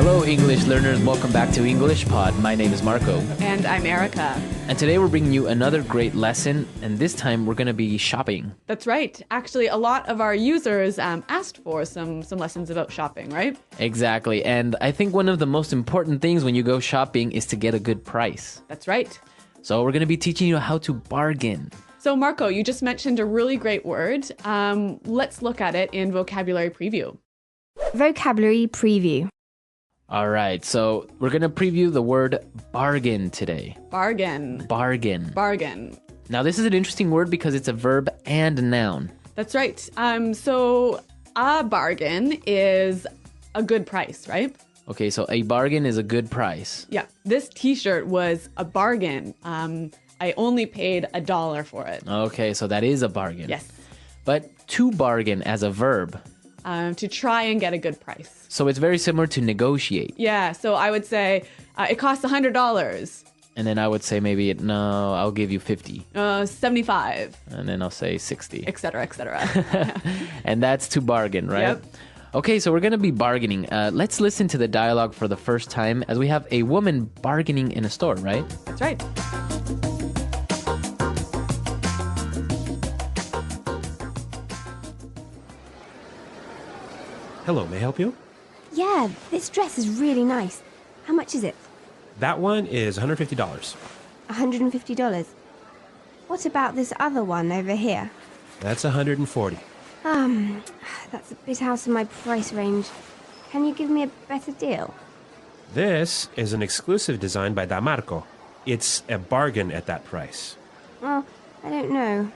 Hello, English learners. Welcome back to English Pod. My name is Marco. And I'm Erica. And today we're bringing you another great lesson. And this time we're going to be shopping. That's right. Actually, a lot of our users asked for some lessons about shopping, right? Exactly. And I think one of the most important things when you go shopping is to get a good price. That's right. So we're going to be teaching you how to bargain. So Marco, you just mentioned a really great word. Let's look at it in vocabulary preview. Vocabulary preview. All right. So we're going to preview the word bargain today. Bargain. Bargain. Bargain. Now, this is an interesting word because it's a verb and a noun. That's right. So a bargain is a good price, right? Okay, so a bargain is a good price. Yeah. This t-shirt was a bargain. I only paid $1 for it. Okay, so that is a bargain. Yes. But to bargain as a verb. To try and get a good price. So it's very similar to negotiate. Yeah, so I would say it costs $100. And then I would say maybe, no, I'll give you 50. 75. And then I'll say 60. Et cetera, et cetera. And that's to bargain, right? Yep. Okay, so we're going to be bargaining. Let's listen to the dialogue for the first time as we have a woman bargaining in a store, right? That's right. Hello, may I help you? Yeah, this dress is really nice. How much is it? That one is $150. $150. What about this other one over here? That's $140. That's a bit out of my price range. Can you give me a better deal? This is an exclusive design by Damarco. It's a bargain at that price. Well, I don't know.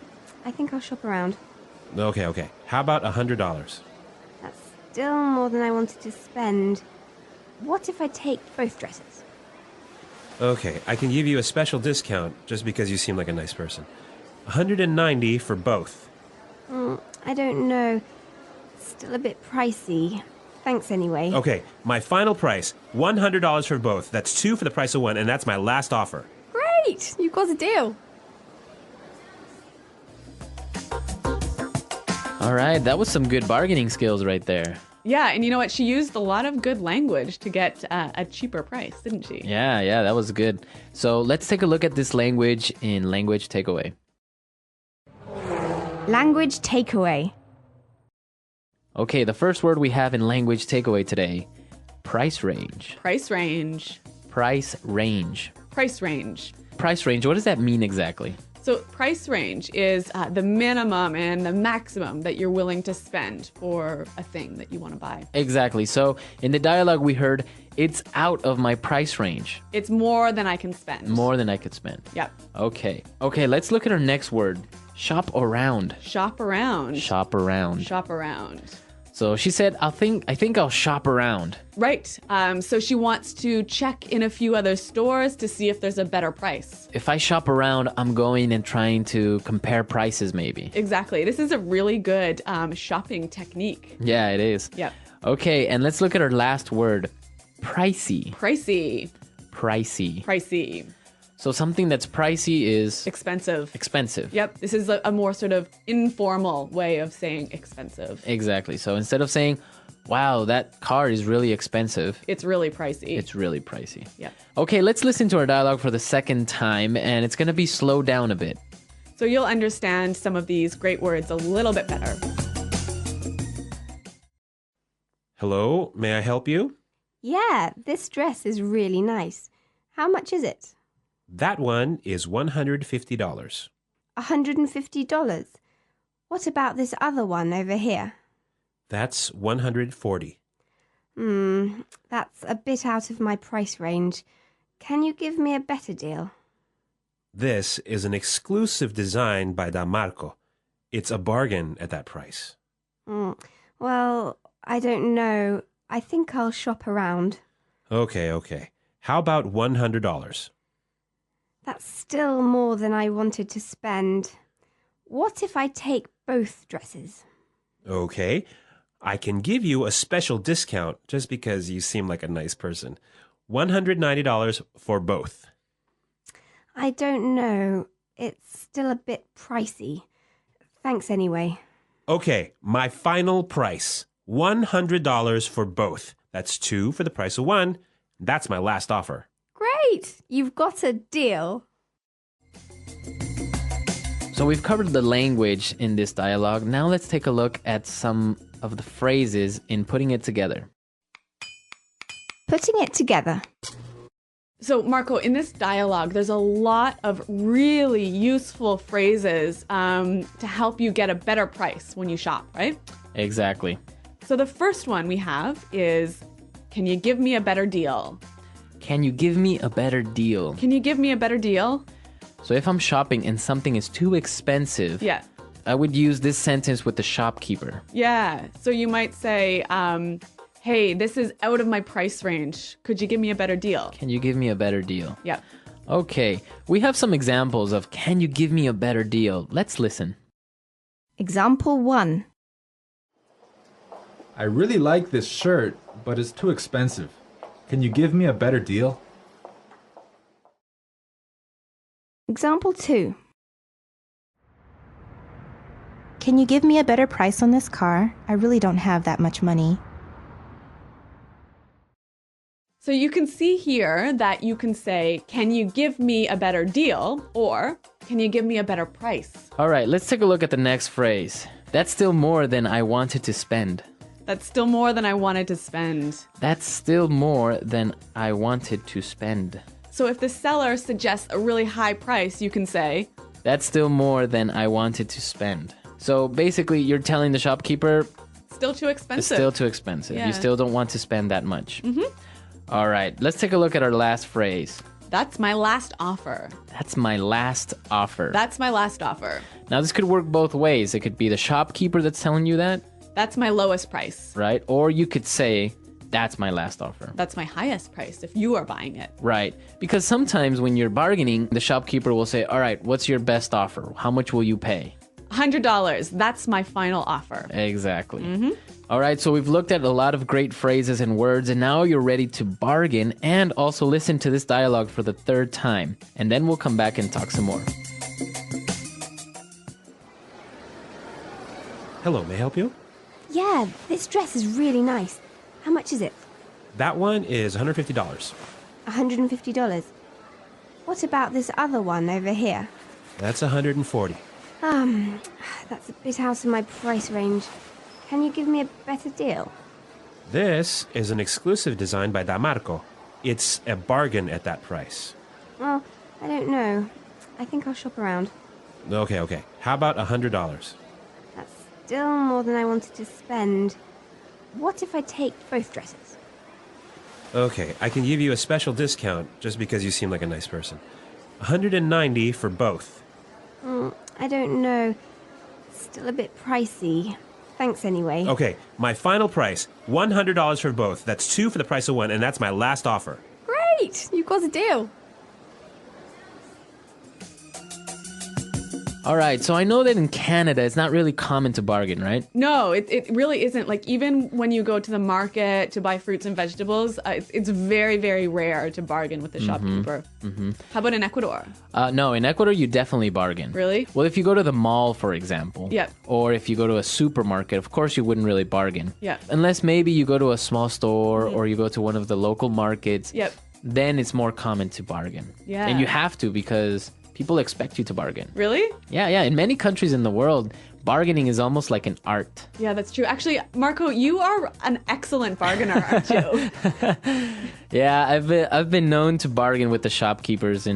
I think I'll shop around. Okay. How about $100? That's still more than I wanted to spend. What if I take both dresses? Okay, I can give you a special discount just because you seem like a nice person. $190 for both. I don't know. Still a bit pricey. Thanks anyway. Okay, my final price, $100 for both. That's two for the price of one, and that's my last offer. Great! You've got a deal. All right, that was some good bargaining skills right there. Yeah, and you know what? She used a lot of good language to get a cheaper price, didn't she? Yeah, that was good. So let's take a look at this language in Language Takeaway. Language takeaway. Okay, the first word we have in Language Takeaway today, price range. Price range. Price range. Price range. Price range, what does that mean exactly? So price range is the minimum and the maximum that you're willing to spend for a thing that you want to buy. Exactly. So in the dialogue we heard, it's out of my price range. It's more than I can spend. More than I could spend. Yep. Okay, let's look at our next word. Shop around. Shop around. Shop around. Shop around. So she said, I think I'll shop around. Right. So she wants to check in a few other stores to see if there's a better price. If I shop around, I'm going and trying to compare prices maybe. Exactly. This is a really good shopping technique. Yeah, it is. Yep. Okay, and let's look at our last word. Pricey. Pricey. Pricey. Pricey. So something that's pricey is Expensive. expensive. Yep. This is a more sort of informal way of saying expensive. Exactly. So instead of saying, wow, that car is really expensive, It's really pricey. it's really pricey. Yep. Okay, let's listen to our dialogue for the second time, and it's going to be slowed down a bit. So you'll understand some of these great words a little bit better. Hello, may I help you? Yeah, this dress is really nice. How much is it? That one is $150. $150. What about this other one over here? That's $140. That's a bit out of my price range. Can you give me a better deal? This is an exclusive design by Damarco. It's a bargain at that price. Well, I don't know. I think I'll shop around. Okay. How about $100? That's still more than I wanted to spend. What if I take both dresses? Okay, I can give you a special discount just because you seem like a nice person. $190 for both. I don't know. It's still a bit pricey. Thanks anyway. Okay, my final price. $100 for both. That's 2 for the price of 1. That's my last offer. Great! You've got a deal. So we've covered the language in this dialogue. Now let's take a look at some of the phrases in putting it together. Putting it together. So, Marco, in this dialogue, there's a lot of really useful phrases to help you get a better price when you shop, right? Exactly. So the first one we have is, can you give me a better deal? Can you give me a better deal? Can you give me a better deal? So if I'm shopping and something is too expensive, Yeah. I would use this sentence with the shopkeeper. Yeah. So you might say, hey, this is out of my price range. Could you give me a better deal? Can you give me a better deal? Yeah. Okay, we have some examples of can you give me a better deal? Let's listen. Example 1. I really like this shirt, but it's too expensive. Can you give me a better deal? Example 2. Can you give me a better price on this car? I really don't have that much money. So you can see here that you can say, can you give me a better deal? Or can you give me a better price? All right, let's take a look at the next phrase. That's still more than I wanted to spend. That's still more than I wanted to spend. That's still more than I wanted to spend. So if the seller suggests a really high price, you can say, That's still more than I wanted to spend. So basically, you're telling the shopkeeper still too expensive. it's still too expensive. Yeah. You still don't want to spend that much. All right, let's take a look at our last phrase. That's my last offer. That's my last offer. That's my last offer. Now, this could work both ways. It could be the shopkeeper that's telling you that, That's my lowest price. right? Or you could say, that's my last offer. That's my highest price if you are buying it. Right. Because sometimes when you're bargaining, the shopkeeper will say, all right, what's your best offer? How much will you pay? $100. That's my final offer. Exactly. All right, so we've looked at a lot of great phrases and words, and now you're ready to bargain and also listen to this dialogue for the third time. And then we'll come back and talk some more. Hello, may I help you? Yeah, this dress is really nice. How much is it? That one is $150. $150. What about this other one over here? That's $140. That's a bit out of my price range. Can you give me a better deal? This is an exclusive design by Damarco. It's a bargain at that price. Well, I don't know. I think I'll shop around. Okay. How about $100? That's still more than I wanted to spend. What if I take both dresses? Okay, I can give you a special discount just because you seem like a nice person. $190 for both. I don't know. Still a bit pricey. Thanks anyway. Okay, my final price, $100 for both. That's 2 for the price of 1, and that's my last offer. Great! You've got a deal. All right, so I know that in Canada, it's not really common to bargain, right? No, it really isn't. Like, even when you go to the market to buy fruits and vegetables, it's very, very rare to bargain with the shopkeeper. How about in Ecuador? No, in Ecuador, you definitely bargain. Really? Well, if you go to the mall, for example, Yep. or if you go to a supermarket, of course you wouldn't really bargain. Yeah. Unless maybe you go to a small store or you go to one of the local markets. Yep. Then it's more common to bargain. Yeah. And you have to because people expect you to bargain. Really? Yeah. In many countries in the world, bargaining is almost like an art. Yeah, that's true. Actually, Marco, you are an excellent bargainer, aren't you? Yeah, I've been known to bargain with the shopkeepers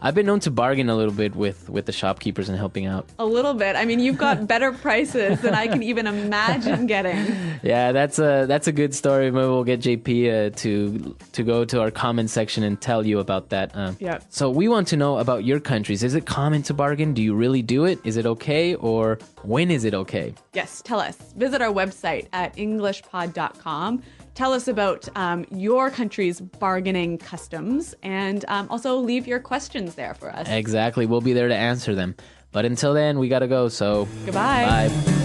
I've been known to bargain a little bit with the shopkeepers and helping out. A little bit. I mean, you've got better prices than I can even imagine getting. Yeah, that's a good story. Maybe we'll get JP to go to our comment section and tell you about that. Yeah. So we want to know about your countries. Is it common to bargain? Do you really do it? Is it okay? Or when is it okay? Yes, tell us. Visit our website at englishpod.com. Tell us about your country's bargaining customs and also leave your questions there for us. Exactly. We'll be there to answer them. But until then, we got to go. So Goodbye. Bye.